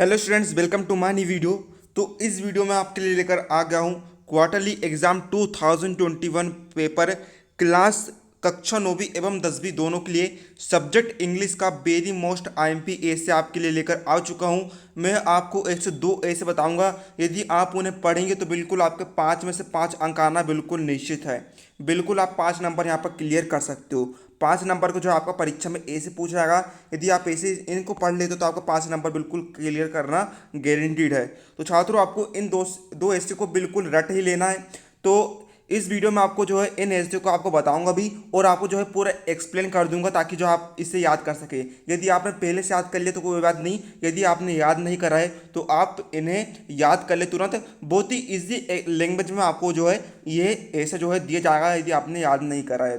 Hello students, welcome to my new video. तो इस video में आपके लिए लेकर आ गया हूँ क्वार्टरली एग्जाम 2021 पेपर क्लास कक्षा 9वीं एवं 10वीं दोनों के लिए सब्जेक्ट इंग्लिश का वेरी मोस्ट आईएमपी ऐसे आपके लिए लेकर आ चुका हूँ। मैं आपको एक से दो ऐसे बताऊंगा, यदि आप उन्हें पढ़ेंगे तो बिल्कुल आपके 5 में से 5 अंक आना बिल्कुल निश्चित है। बिल्कुल आप 5 नंबर यहाँ पर क्लियर कर सकते हो। 5 नंबर को जो आपका परीक्षा में ए से पूछा जाएगा, यदि आप ऐसे इनको पढ़ लेते हो तो आपका 5 नंबर बिल्कुल क्लियर करना गारंटीड है। तो छात्रों, आपको इन दो दो ऐसे को बिल्कुल रट ही लेना है। तो इस वीडियो में आपको जो है इन ऐसे को आपको बताऊंगा भी, और आपको जो है पूरा एक्सप्लेन कर दूंगा ताकि जो आप इसे याद कर सके। यदि आपने पहले से याद कर लिया तो कोई बात नहीं, यदि आपने याद नहीं करा है तो आप इन्हें याद कर ले तुरंत। बहुत ही इजी लैंग्वेज में आपको जो है ये ऐसे जो है दिया जाएगा यदि आपने याद नहीं करा है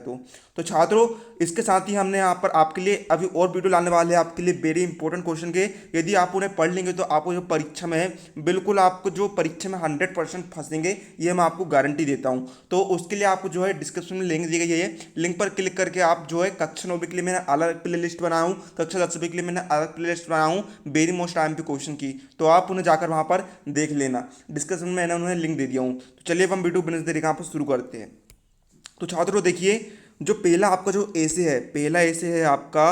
तो छात्रों, इसके साथ ही हमने यहाँ पर आपके लिए अभी और वीडियो लाने वाले हैं आपके लिए वेरी इंपॉर्टेंट क्वेश्चन के। यदि आप उन्हें पढ़ लेंगे तो आपको जो परीक्षा में है बिल्कुल आपको जो परीक्षा में 100% फंसेंगे, ये मैं आपको गारंटी देता हूँ। तो उसके लिए आपको जो है डिस्क्रिप्शन में लिंक दी गई है, लिंक पर क्लिक करके आप जो है कक्षा 9वीं के लिए मैंने अलग प्ले लिस्ट बनाया हूँ, कक्षा 10वीं के लिए मैंने अलग प्ले लिस्ट बनाया हूँ वेरी मोस्ट आईएमपी क्वेश्चन की। तो आप उन्हें जाकर वहाँ पर देख लेना, डिस्क्रिप्शन में मैंने उन्हें लिंक दे दिया हूँ। तो चलिए अब हम वीडियो बिना देरी के यहाँ पर शुरू करते हैं। तो छात्रों देखिए, जो पहला आपका जो ऐसे है, पहला ऐसे है आपका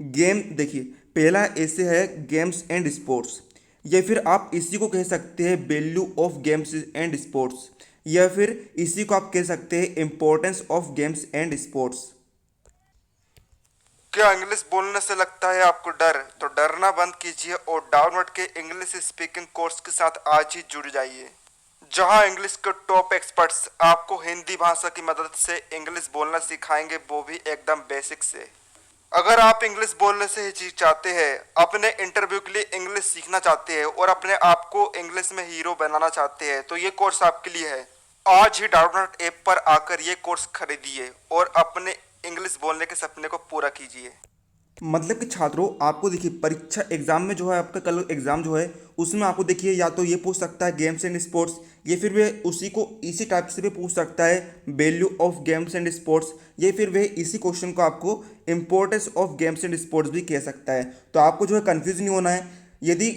गेम। देखिए, पहला ऐसे है गेम्स एंड स्पोर्ट्स, या फिर आप इसी को कह सकते हैं value of games and sports, या फिर इसी को आप कह सकते हैं importance of games and sports. क्या इंग्लिश बोलने से लगता है आपको डर? तो डरना बंद कीजिए और डाउनलोड के इंग्लिश स्पीकिंग कोर्स के साथ आज ही जुड़ जाइए, जहां इंग्लिश के टॉप एक्सपर्ट्स आपको हिंदी भाषा की मदद से इंग्लिश बोलना सिखाएंगे, वो भी एकदम बेसिक से। अगर आप इंग्लिश बोलने से हिचकिचाते हैं, अपने इंटरव्यू के लिए इंग्लिश सीखना चाहते हैं और अपने आप को इंग्लिश में हीरो बनाना चाहते हैं, तो ये कोर्स आपके लिए है। आज ही डाउनलोड ऐप पर आकर ये कोर्स खरीदिए और अपने इंग्लिश बोलने के सपने को पूरा कीजिए। मतलब कि छात्रों, आपको देखिए परीक्षा एग्जाम में जो है आपका कल एग्जाम जो है उसमें आपको देखिए या तो ये पूछ सकता है गेम्स एंड स्पोर्ट्स, या फिर वह उसी को इसी टाइप से भी पूछ सकता है value of games and sports, या फिर वह इसी क्वेश्चन को आपको importance of games and sports भी कह सकता है। तो आपको जो है कंफ्यूज नहीं होना है। यदि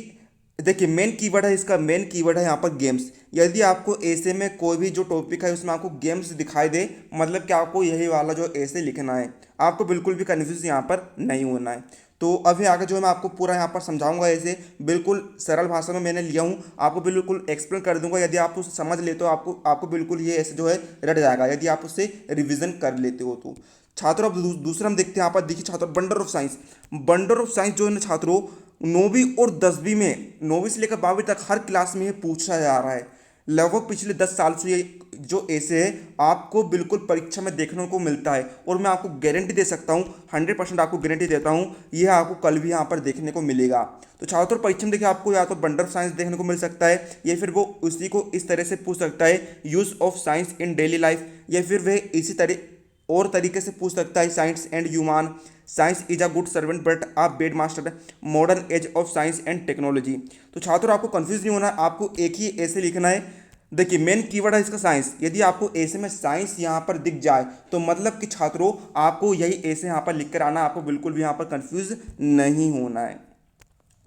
देखिए मेन कीवर्ड है, इसका मेन कीवर्ड है यहाँ पर गेम्स। यदि आपको ऐसे में कोई भी जो टॉपिक है उसमें आपको गेम्स दिखाई दे, मतलब कि आपको यही वाला जो ऐसे लिखना है, आपको बिल्कुल भी कन्फ्यूज यहाँ पर नहीं होना है। तो अभी आगे जो है मैं आपको पूरा यहाँ पर समझाऊंगा, ऐसे बिल्कुल सरल भाषा में मैंने लिया हूँ, आपको बिल्कुल एक्सप्लेन कर दूंगा। यदि आप उसे समझ लेते हो आपको आपको बिल्कुल ये ऐसे जो है रट जाएगा, यदि आप उससे रिविजन कर लेते हो तो। छात्रों, अब दूसरा हम देखते हैं यहाँ पर। देखिए छात्रों, बंडर ऑफ साइंस। बंडर ऑफ साइंस जो है ना छात्रों, 9वीं और 10वीं में, 9वीं से लेकर 12वीं तक हर क्लास में ये पूछा जा रहा है। लगभग पिछले 10 साल से ये जो ऐसे है आपको बिल्कुल परीक्षा में देखने को मिलता है, और मैं आपको गारंटी दे सकता हूँ, 100% आपको गारंटी देता हूँ, यह आपको कल भी यहाँ पर देखने को मिलेगा। तो छात्रों, परीक्षा में देखिए आपको या तो बंडर ऑफ साइंस देखने को मिल सकता है, या फिर वो उसी को इस तरह से पूछ सकता है use of science in daily life, या फिर वह इसी तरह और तरीके से पूछ सकता है science and human, science is a good servant but a bed master, modern age of science and technology. तो छात्रों, आपको कंफ्यूज नहीं होना, आपको एक ही ऐसे लिखना है। देखिए मेन कीवर्ड है इसका साइंस। यदि आपको ऐसे में साइंस यहाँ पर दिख जाए तो मतलब कि छात्रों आपको यही ऐसे यहाँ पर लिख कर आना, आपको बिल्कुल भी यहाँ पर कंफ्यूज नहीं होना है।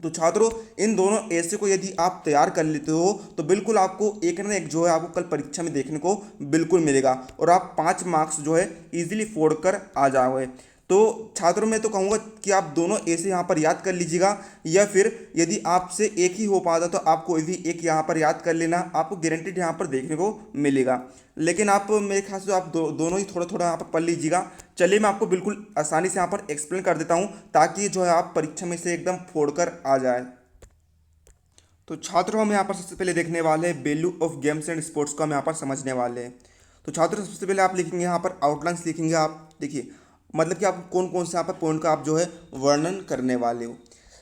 तो छात्रों, इन दोनों ऐसे को यदि आप तैयार कर लेते हो तो बिल्कुल आपको एक ना एक जो है आपको कल परीक्षा में देखने को बिल्कुल मिलेगा, और आप 5 मार्क्स जो है इजीली फोड़ कर आ जाओगे। तो छात्रों, मैं तो कहूँगा कि आप दोनों ऐसे यहाँ पर याद कर लीजिएगा, या फिर यदि आपसे एक ही हो पाता तो आप कोई भी एक यहाँ पर याद कर लेना, आपको गारंटीड यहाँ पर देखने को मिलेगा। लेकिन आप मेरे ख्याल से आप दोनों ही थोड़ा थोड़ा यहाँ पर पढ़ लीजिएगा। चलिए मैं आपको बिल्कुल आसानी से यहाँ पर एक्सप्लेन कर देता हूँ, ताकि जो है आप परीक्षा में से एकदम फोड़ कर आ जाए। तो छात्रों, हम यहाँ पर सबसे पहले देखने वाले हैं value of games and sports को हम यहाँ पर समझने वाले हैं। तो छात्रों, सबसे पहले आप लिखेंगे यहाँ पर आउटलाइंस लिखेंगे आप। देखिए मतलब कि आप कौन कौन से यहाँ पर पॉइंट का आप जो है वर्णन करने वाले हो।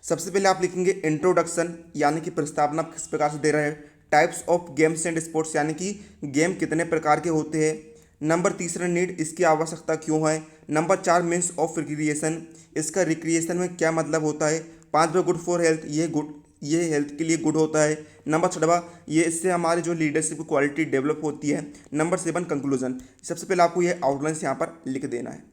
सबसे पहले आप लिखेंगे इंट्रोडक्शन, यानी कि प्रस्तावना किस प्रकार से दे रहे हैं। Types of games and sports, यानी कि गेम कितने प्रकार के होते हैं। नंबर तीसरा, नीड, इसकी आवश्यकता क्यों है। नंबर 4, मीन्स ऑफ रिक्रिएशन, इसका रिक्रिएशन में क्या मतलब होता है। 5वां, गुड फॉर हेल्थ, ये हेल्थ के लिए गुड होता है। नंबर 6वां, ये इससे हमारी जो लीडरशिप की क्वालिटी डेवलप होती है। Number 7, conclusion. सबसे पहले आपको ये आउटलाइंस यहाँ पर लिख देना है।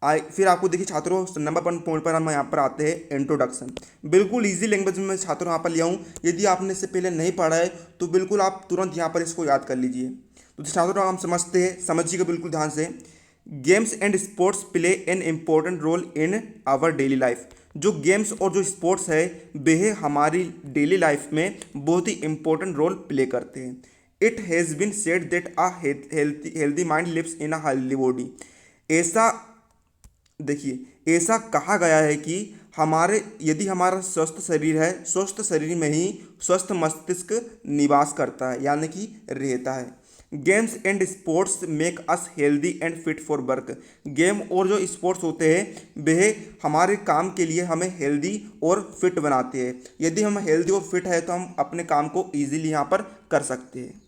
फिर आपको देखिए छात्रों नंबर 1 पॉइंट पर हम यहाँ पर आते हैं इंट्रोडक्शन। बिल्कुल इजी लैंग्वेज में छात्रों यहाँ पर लिया हूँ, यदि आपने इससे पहले नहीं पढ़ा है तो बिल्कुल आप तुरंत यहाँ पर इसको याद कर लीजिए। तो छात्रों हम समझते हैं, समझिएगा बिल्कुल ध्यान से। Games and sports play an important role in our daily life. जो गेम्स और जो स्पोर्ट्स है वह हमारी डेली लाइफ में बहुत ही इंपॉर्टेंट रोल प्ले करते हैं। It has been said that a healthy mind lives in a healthy body. ऐसा देखिए, ऐसा कहा गया है कि यदि हमारा स्वस्थ शरीर है, स्वस्थ शरीर में ही स्वस्थ मस्तिष्क निवास करता है, यानी कि रहता है। Games and sports make us healthy and fit for work. Game और जो स्पोर्ट्स होते हैं वह हमारे काम के लिए हमें हेल्दी और फिट बनाते हैं। यदि हम हेल्दी और फिट है तो हम अपने काम को ईजिली यहाँ पर कर सकते हैं।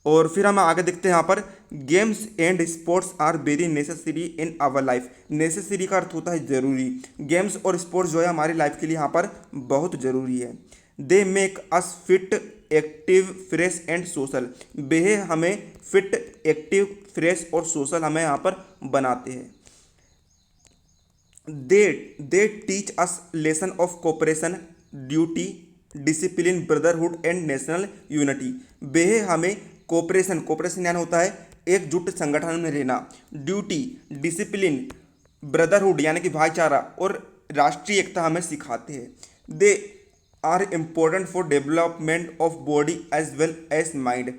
और फिर हम आगे देखते हैं यहाँ पर, games and sports are very necessary in our life. Necessary का अर्थ होता है जरूरी। गेम्स और स्पोर्ट्स जो है हमारी लाइफ के लिए यहाँ पर बहुत ज़रूरी है। They make us fit active fresh and social. वह हमें फिट एक्टिव फ्रेश और सोशल हमें यहाँ पर बनाते हैं। They teach us lesson of cooperation, duty, discipline, brotherhood and national unity. वह हमें कोऑपरेशन यानी होता है एकजुट संगठन में रहना, ड्यूटी, डिसिप्लिन, ब्रदरहुड यानी कि भाईचारा और राष्ट्रीय एकता हमें सिखाते हैं। They are important for development of body as well as mind.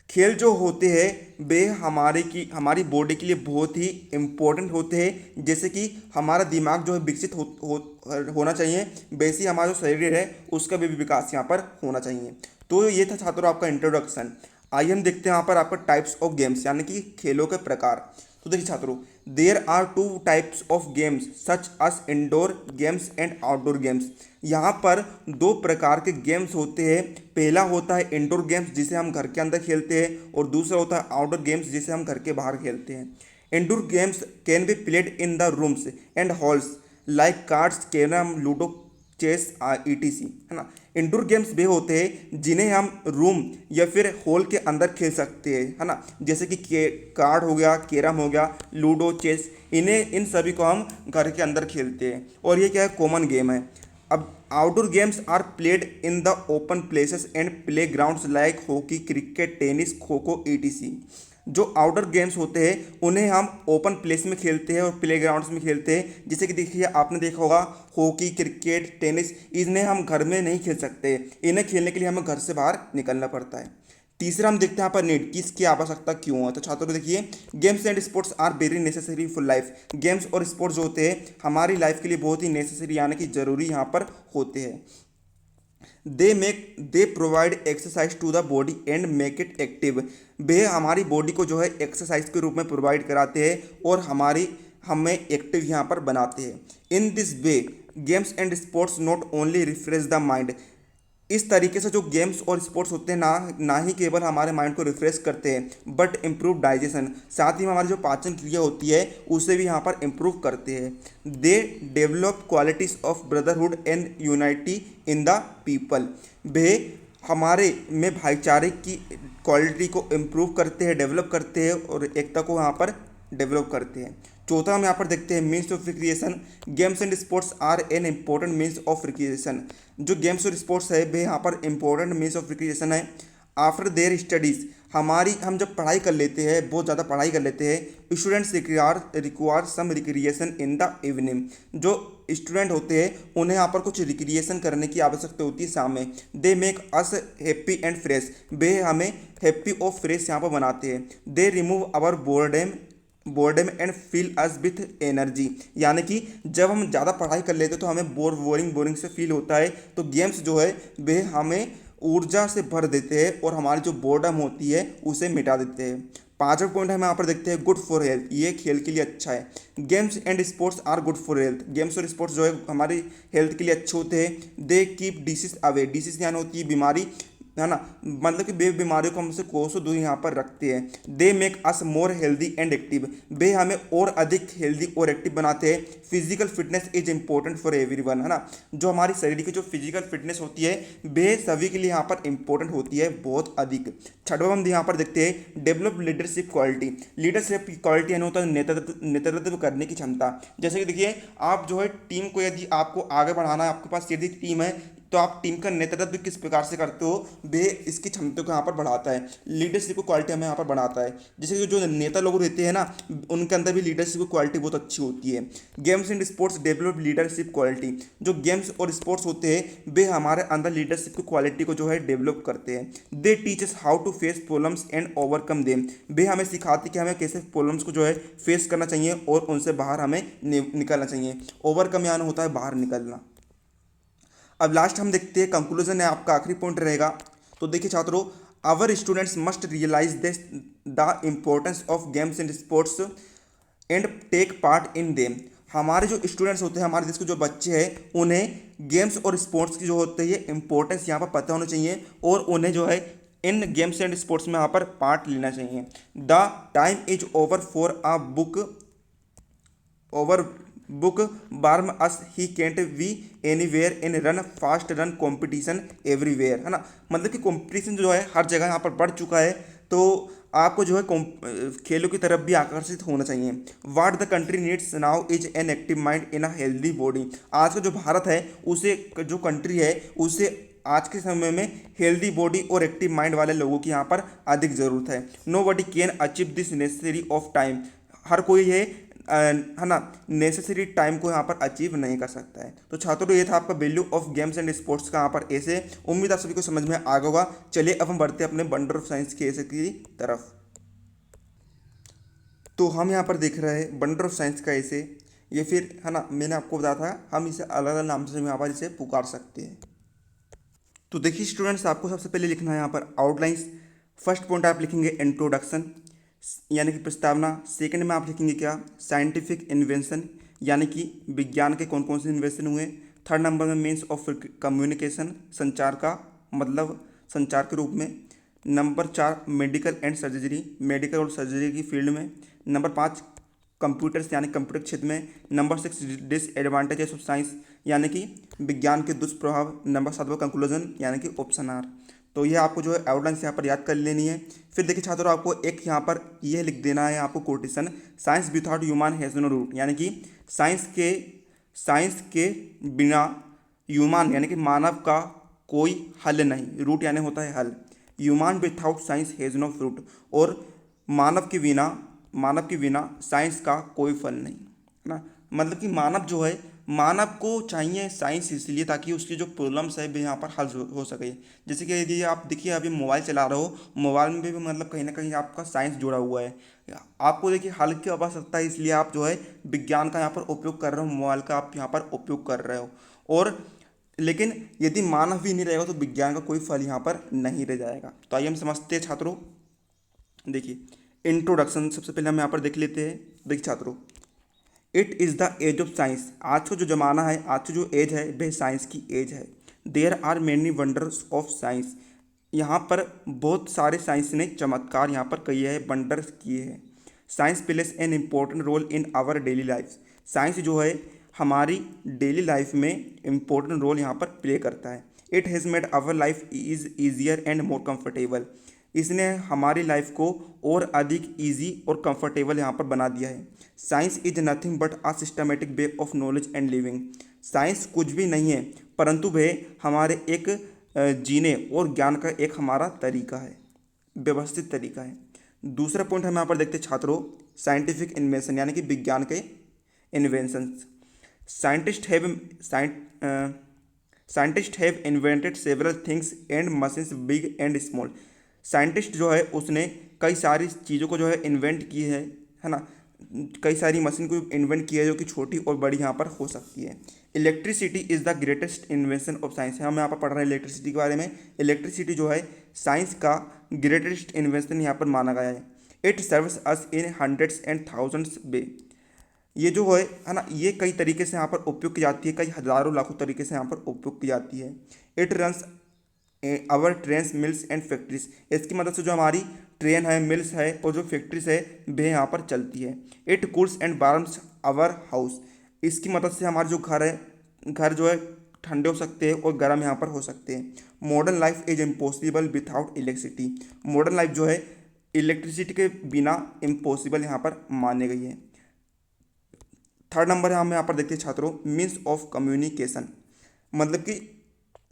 खेल जो होते हैं वे हमारी बॉडी के लिए बहुत ही इम्पोर्टेंट होते हैं। जैसे कि हमारा दिमाग जो है विकसित होना चाहिए, वैसे ही हमारा जो शरीर है उसका भी विकास यहाँ पर होना चाहिए। तो ये था छात्रों आपका इंट्रोडक्शन। आइए हम देखते हैं यहाँ पर आपका टाइप्स ऑफ गेम्स यानी कि खेलों के प्रकार। तो देखिए छात्रों, there are 2 types of games such as indoor games and outdoor games. यहाँ पर 2 प्रकार के गेम्स होते हैं। पहला होता है इंडोर गेम्स जिसे हम घर के अंदर खेलते हैं, और दूसरा होता है आउटडोर गेम्स जिसे हम घर के बाहर खेलते हैं। Indoor games can be played in the rooms and halls like cards, carrom, ludo, chess, ETC, है ना। इंडोर गेम्स वे होते हैं जिन्हें हम रूम या फिर हॉल के अंदर खेल सकते हैं, है ना। जैसे कि कार्ड हो गया, कैरम हो गया, लूडो, चेस, इन सभी को हम घर के अंदर खेलते हैं, और ये क्या है, कॉमन गेम है। अब outdoor games are played in the open places and play grounds like hockey, cricket, tennis, kho kho, etc. जो आउटडोर गेम्स होते हैं उन्हें हम ओपन प्लेस में खेलते हैं और प्ले ग्राउंड्स में खेलते हैं। जैसे कि देखिए आपने देखा होगा हॉकी, क्रिकेट, टेनिस, इन्हें हम घर में नहीं खेल सकते, इन्हें खेलने के लिए हमें घर से बाहर निकलना पड़ता है। तीसरा हम देखते हैं यहाँ पर नीड की, इसकी आवश्यकता क्यों है। तो छात्रों देखिए, games and sports are very necessary for life. Games और स्पोर्ट्स जो होते हैं हमारी लाइफ के लिए बहुत ही नेसेसरी यानी कि जरूरी यहाँ पर होते हैं। They provide exercise to the body and make it active. वे हमारी बॉडी को जो है एक्सरसाइज के रूप में प्रोवाइड कराते हैं और हमें एक्टिव यहाँ पर बनाते हैं। In this way games and sports not only refresh the mind. इस तरीके से जो गेम्स और स्पोर्ट्स होते हैं ना ही केवल हमारे माइंड को रिफ्रेश करते हैं बट इम्प्रूव डाइजेशन, साथ ही में हमारी जो पाचन क्रिया होती है उसे भी यहाँ पर इम्प्रूव करते हैं। They develop qualities of brotherhood and unity in the people. वे हमारे में भाईचारे की क्वालिटी को इम्प्रूव करते हैं, डेवलप करते हैं और एकता को यहाँ पर डेवलप करते हैं। चौथा हम यहाँ पर देखते हैं means of recreation. Games and sports are an important means of recreation. जो गेम्स और स्पोर्ट्स है वे यहाँ पर इम्पोर्टेंट मीन्स ऑफ रिक्रिएशन है। आफ्टर देयर स्टडीज़, हम जब पढ़ाई कर लेते हैं, बहुत ज़्यादा पढ़ाई कर लेते हैं, students require some recreation in the evening. जो स्टूडेंट होते हैं उन्हें यहाँ पर कुछ रिक्रिएशन करने की आवश्यकता होती है शाम में। They make us happy and fresh. वे हमें हैप्पी और फ्रेश यहाँ पर बनाते हैं। They remove our boredom and feel us with energy. यानी कि जब हम ज़्यादा पढ़ाई कर लेते हैं तो हमें बोरिंग से फील होता है, तो गेम्स जो है वे हमें ऊर्जा से भर देते हैं और हमारी जो बोर्डम होती है उसे मिटा देते हैं। पांचवा पॉइंट हम यहाँ पर देखते हैं गुड फॉर हेल्थ। ये खेल के लिए अच्छा है। Games and sports are good for health. Games और स्पोर्ट्स जो है हमारी हेल्थ के लिए अच्छे होते हैं। They keep disease away. Disease यानी होती है बीमारी, है ना, मतलब कि वे बीमारियों को हमसे कोसों दूर यहाँ पर रखते हैं। They make us more healthy and active, वे हमें और अधिक हेल्दी और एक्टिव बनाते हैं। Physical fitness is important for everyone, है ना, जो हमारी शरीर की जो फिजिकल फिटनेस होती है वे सभी के लिए यहाँ पर इंपॉर्टेंट होती है, बहुत अधिक। छठवां हम यहाँ पर देखते हैं डेवलप लीडरशिप क्वालिटी। लीडरशिप की क्वालिटी यानी होता है नेतृत्व करने की क्षमता। जैसे कि देखिए, आप जो है टीम को यदि आपको आगे बढ़ाना है, आपके पास यदि टीम है, तो आप टीम का नेतृत्व किस प्रकार से करते हो, वे इसकी क्षमता को यहाँ पर बढ़ाता है। लीडरशिप को क्वालिटी हमें यहाँ पर बढ़ाता है। जैसे कि जो नेता लोग रहते हैं ना, उनके अंदर भी लीडरशिप की क्वालिटी बहुत अच्छी होती है। Games and sports develop leadership quality. जो गेम्स और स्पोर्ट्स होते हैं वे हमारे अंदर लीडरशिप की क्वालिटी को जो है डेवलप करते हैं। They teach us how to face problems and overcome them, वे हमें सिखाते कि हमें कैसे प्रॉब्लम्स को जो है फेस करना चाहिए और उनसे बाहर हमें निकलना चाहिए। ओवरकम यानी होता है बाहर निकलना। अब लास्ट हम देखते हैं, कंक्लूजन है आपका आखिरी पॉइंट रहेगा। तो देखिए छात्रों, our students must realise this the importance of games and sports and take part in them. हमारे जो स्टूडेंट्स होते हैं, हमारे देश के जो बच्चे हैं, उन्हें गेम्स और स्पोर्ट्स की जो होती है इंपॉर्टेंस यहाँ पर पता होना चाहिए और उन्हें जो है इन गेम्स एंड स्पोर्ट्स में यहाँ पर पार्ट लेना चाहिए। The time is over for a book over book barm as he can't we anywhere in run fast run competition everywhere, है ना, मतलब कि कॉम्पिटिशन जो है हर जगह यहाँ पर बढ़ चुका है, तो आपको जो है खेलों की तरफ भी आकर्षित होना चाहिए। What the country needs now is an active mind in a healthy body. आज का जो भारत है, उसे जो कंट्री है, उसे आज के समय में हेल्दी बॉडी और एक्टिव माइंड वाले लोगों की यहाँ पर अधिक ज़रूरत है। Nobody can achieve this necessary of time, हर कोई ये है ना नेसेसरी टाइम को यहाँ पर अचीव नहीं कर सकता है। तो छात्रों, ये था आपका value of games and sports का यहाँ पर ऐसे। उम्मीद आप सभी को समझ में आ गया होगा। चलिए अब हम बढ़ते हैं अपने वंडर ऑफ साइंस के ऐसे की तरफ। तो हम यहाँ पर देख रहे हैं वंडर ऑफ साइंस का ऐसे, ये फिर है ना, मैंने आपको बताया था हम इसे अलग अलग नाम से यहाँ पर इसे पुकार सकते हैं। तो देखिए स्टूडेंट्स, आपको सबसे पहले लिखना है यहाँ पर आउटलाइंस। फर्स्ट पॉइंट आप लिखेंगे इंट्रोडक्शन यानी कि प्रस्तावना। सेकंड में आप लिखेंगे क्या, साइंटिफिक इन्वेंशन यानी कि विज्ञान के कौन कौन से इन्वेंशन हुए। थर्ड नंबर में मीन्स ऑफ कम्युनिकेशन, संचार का मतलब संचार के रूप में। Number 4 medical and surgery, medical और सर्जरी की फील्ड में। नंबर 5 कंप्यूटर्स यानी कंप्यूटर क्षेत्र में। नंबर 6 डिसएडवांटेजेस ऑफ साइंस यानी कि विज्ञान के दुष्प्रभाव। नंबर 7 कंक्लूजन यानी कि ऑप्शन आर। तो ये आपको जो है आउटलाइन यहाँ पर याद कर लेनी है। फिर देखिए छात्रों, आपको एक यहाँ पर यह लिख देना है आपको quotation, science without human has no root, यानी कि साइंस के बिना ह्यूमन यानी कि मानव का कोई हल नहीं। रूट यानी होता है हल। Human without science has no fruit, और मानव के बिना साइंस का कोई फल नहीं, है ना, मतलब कि मानव जो है, मानव को चाहिए साइंस इसलिए ताकि उसकी जो प्रॉब्लम्स है भी यहाँ पर हल हो सके। जैसे कि यदि आप देखिए अभी मोबाइल चला रहे हो, मोबाइल में भी मतलब कहीं ना कहीं आपका साइंस जुड़ा हुआ है। आपको देखिए हल की आवश्यकता है, इसलिए आप जो है विज्ञान का यहाँ पर उपयोग कर रहे हो, मोबाइल का आप यहाँ पर उपयोग कर रहे हो। और लेकिन यदि मानव भी नहीं रहेगा तो विज्ञान का कोई फल यहाँ पर नहीं रह जाएगा। तो आइए हम समझते हैं छात्रों। देखिए इंट्रोडक्शन सबसे पहले हम यहाँ पर देख लेते हैं। देखिए छात्रों, it is the age of science, आज का जो ज़माना है, आज की जो एज है वह साइंस की एज है। There are many wonders of science, यहाँ पर बहुत सारे साइंस ने चमत्कार यहाँ पर किए हैं, वंडर्स किए हैं। Science plays an important role in our daily life, science जो है हमारी डेली लाइफ में इम्पोर्टेंट रोल यहाँ पर प्ले करता है। It has made our life is easier and more comfortable, इसने हमारी लाइफ को और अधिक ईजी और कंफर्टेबल यहाँ पर बना दिया है। Science is nothing but a systematic way of knowledge and living, science कुछ भी नहीं है परंतु वह हमारे एक जीने और ज्ञान का एक हमारा तरीका है, व्यवस्थित तरीका है। दूसरा पॉइंट हम यहाँ पर देखते हैं छात्रों, साइंटिफिक इन्वेंशन यानी कि विज्ञान के inventions. Scientist have invented several things and machines big and small, scientist जो है उसने कई सारी चीज़ों को जो है इन्वेंट की है ना, कई सारी मशीन को इन्वेंट किया है जो कि छोटी और बड़ी यहाँ पर हो सकती है। Electricity is the greatest invention of science, हम यहाँ पर पढ़ रहे हैं इलेक्ट्रिसिटी के बारे में। इलेक्ट्रिसिटी जो है साइंस का ग्रेटेस्ट इन्वेंशन यहाँ पर माना गया है। It serves us in hundreds and thousands way, ये जो है ना, ये कई तरीके से यहाँ पर उपयोग की जाती है, कई हज़ारों लाखों तरीके से यहाँ पर उपयोग की जाती है। It runs our trains mills and factories. इसकी मदद से जो हमारी ट्रेन है, मिल्स है और जो फैक्ट्रीज है वे यहाँ पर चलती है। It cools and warms our house. इसकी मदद से हमारे जो घर है, घर जो है ठंडे हो सकते हैं और गर्म यहाँ पर हो सकते हैं। Modern life is impossible without electricity. Modern life जो है इलेक्ट्रिसिटी के बिना इम्पॉसिबल यहाँ पर मानी गई है। थर्ड नंबर है हम यहाँ पर देखते हैं छात्रों, मीन्स ऑफ कम्युनिकेशन, मतलब कि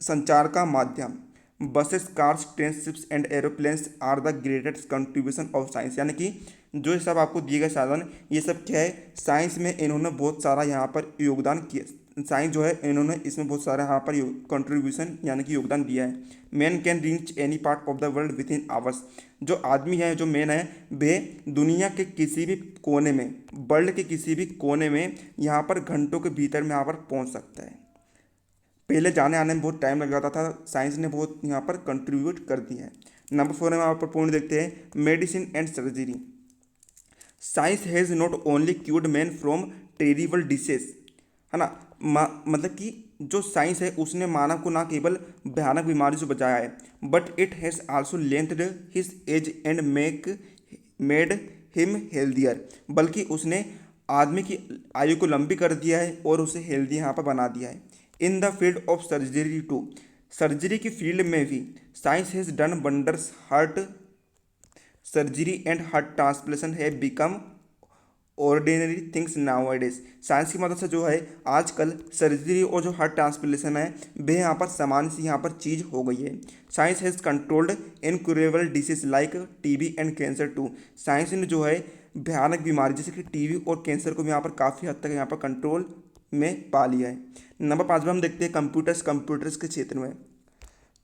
संचार का माध्यम। Buses, cars, train, ships and aeroplanes are the greatest contribution of science. यानी कि जो ये सब आपको दिए गए साधन, ये सब क्या है, साइंस में इन्होंने बहुत सारा यहाँ पर योगदान किया। साइंस जो है इन्होंने इसमें बहुत सारा यहाँ पर कंट्रीब्यूशन यानी कि योगदान दिया है। Man can reach any part of the world with in hours. जो आदमी है, जो मैन है, वे दुनिया के किसी भी कोने में, वर्ल्ड के किसी भी कोने में यहाँ पर घंटों के भीतर में यहाँ पर पहुँच सकता है। पहले जाने आने में बहुत टाइम लग जाता था, साइंस ने बहुत यहाँ पर कंट्रीब्यूट कर दिया है। नंबर 4 में यहाँ पर पॉइंट देखते हैं, medicine and surgery. Science has not only cured man from terrible disease, है ना। मतलब कि जो साइंस है उसने मानव को ना केवल भयानक बीमारी से बचाया है, but it has also lengthened his age and made him healthier. बल्कि उसने आदमी की आयु को लंबी कर दिया है और उसे हेल्दी यहाँ पर बना दिया है। In the field of surgery too, surgery की फील्ड में भी science has done wonders. Heart surgery and heart transplantation है become ordinary things nowadays. Science की मदद से जो है आजकल सर्जरी और जो हार्ट ट्रांसप्लेशन है वे यहाँ पर सामान्य सी यहाँ पर चीज़ हो गई है। Science has controlled incurable disease like TB and cancer too. Science ने जो है भयानक बीमारी जैसे कि टीबी और कैंसर को भी यहाँ पर काफ़ी हद तक यहाँ पर कंट्रोल में पा लिया है। नंबर 5 में हम देखते हैं कंप्यूटर्स के क्षेत्र में।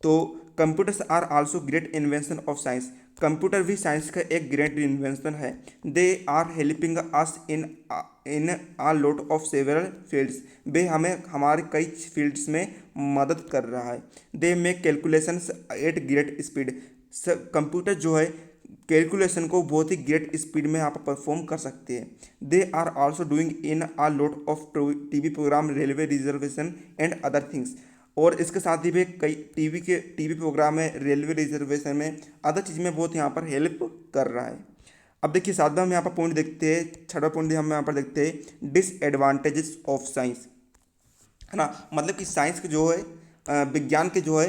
तो computers are also great invention of science. Computer भी साइंस का एक ग्रेट इन्वेंशन है। They are helping us in a lot of several fields. वे हमें हमारे कई फील्ड्स में मदद कर रहा है। They make calculations at great speed. Computer जो है कैलकुलेशन को बहुत ही ग्रेट स्पीड में यहाँ पर परफॉर्म कर सकते हैं। They are also doing in a lot of TV programme, railway reservation and other things. और इसके साथ ही भी कई टीवी प्रोग्राम में, रेलवे रिजर्वेशन में, अदर चीज़ में बहुत यहाँ पर हेल्प कर रहा है। अब देखिए 7वां हम यहाँ पर पॉइंट देखते हैं, 6वां पॉइंट हम यहाँ पर देखते हैं, डिसएडवांटेजेस ऑफ साइंस, है ना। मतलब कि साइंस के जो है विज्ञान के जो है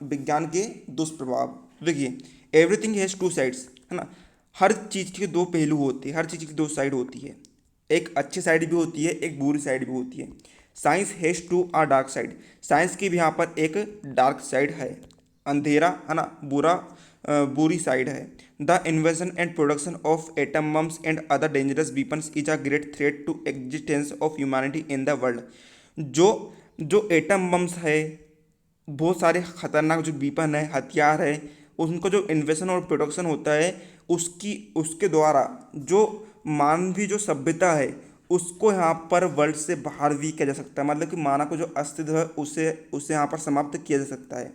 विज्ञान के दुष्प्रभाव। देखिए एवरीथिंग हैज़ टू साइड्स, है ना। हर चीज़ के दो पहलू होते हैं, हर चीज़ की दो साइड होती है। एक अच्छी साइड भी होती है, एक बुरी साइड भी होती है। Science has too a dark side. Science की भी यहाँ पर एक डार्क साइड है, अंधेरा, है ना, बुरी साइड है। The invention and production of atom bombs and other dangerous weapons is a great threat to existence of humanity in the world. जो एटम बम्स है, बहुत सारे खतरनाक जो वीपन है, हथियार है, उनको जो इन्वेंशन और प्रोडक्शन होता है उसके द्वारा जो मानवीय जो सभ्यता है उसको यहाँ पर वर्ल्ड से बाहर भी किया जा सकता है। मतलब कि मानव को जो अस्तित्व है उसे यहाँ पर समाप्त किया जा सकता है।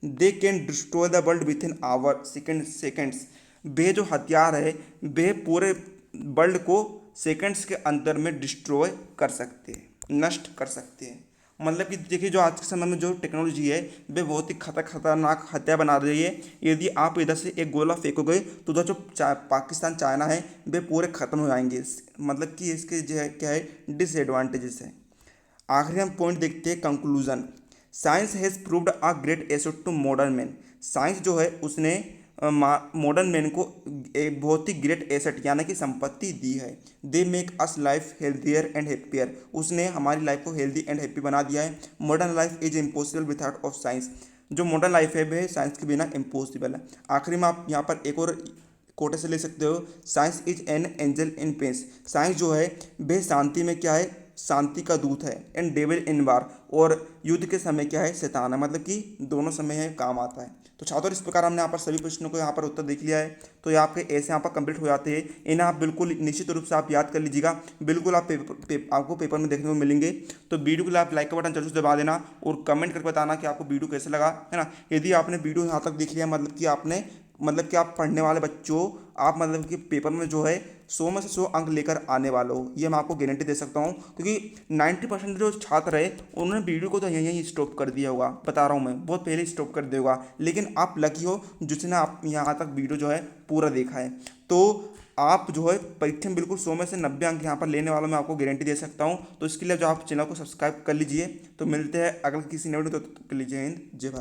They can destroy the world within our seconds. वे जो हथियार है वे पूरे वर्ल्ड को सेकेंड्स के अंदर में डिस्ट्रॉय कर सकते हैं, नष्ट कर सकते हैं। मतलब कि देखिए जो आज के समय में जो टेक्नोलॉजी है वे बहुत ही खतरनाक हत्या बना रही है। यदि आप इधर से एक गोला फेंकोगे तो उधर जो पाकिस्तान, चाइना है वे पूरे ख़त्म हो जाएंगे। मतलब कि इसके जो है क्या है, डिसएडवांटेजेस है। आखिरी हम पॉइंट देखते हैं, conclusion. Science has proved a great asset to modern man. Science जो है उसने मॉडर्न मैन को एक बहुत ही ग्रेट एसेट यानी कि संपत्ति दी है। They make us life healthier and happier. उसने हमारी लाइफ को हेल्दी एंड हैप्पी बना दिया है। Modern life is impossible without of science. जो मॉडर्न लाइफ है वह साइंस के बिना इम्पॉसिबल है। आखिरी में आप यहाँ पर एक और कोटे से ले सकते हो, science is an angel in pens. Science जो है वह शांति में क्या है, शांति का दूत है। एंड डेविल इन वार, और युद्ध के समय क्या है, शैतान है। मतलब कि दोनों समय है काम आता है। तो छात्रों इस प्रकार हमने यहाँ पर सभी प्रश्नों को यहाँ पर उत्तर देख लिया है। तो ये आपके ऐसे यहाँ पर कंप्लीट हो जाते हैं। इन्हें आप बिल्कुल निश्चित रूप से आप याद कर लीजिएगा। बिल्कुल आप आपको पेपर में देखने को मिलेंगे। तो वीडियो के लिए आप लाइक का बटन जरूर से दबा देना और कमेंट करके बताना कि आपको वीडियो कैसे लगा, है ना। यदि आपने वीडियो यहाँ तक देख लिया मतलब कि आप पढ़ने वाले बच्चों, आप मतलब कि पेपर में जो है 100 में से 100 अंक लेकर आने वाले हो, ये मैं आपको गारंटी दे सकता हूँ। क्योंकि 90% जो छात्र है उन्होंने वीडियो को तो यहीं स्टॉप कर दिया होगा, बता रहा हूँ मैं, बहुत पहले स्टॉप कर दिया होगा। लेकिन आप लकी हो जिसने आप यहाँ तक वीडियो जो है पूरा देखा है। तो आप जो है परीक्षा में बिल्कुल 100 में से 90 अंक यहाँ पर लेने वालों मैं आपको गारंटी दे सकता हूँ। तो इसके लिए जो आप चैनल को सब्सक्राइब कर लीजिए। तो मिलते हैं अगले किसी नए वीडियो, तो कर लीजिए। हिंद, जय भारत।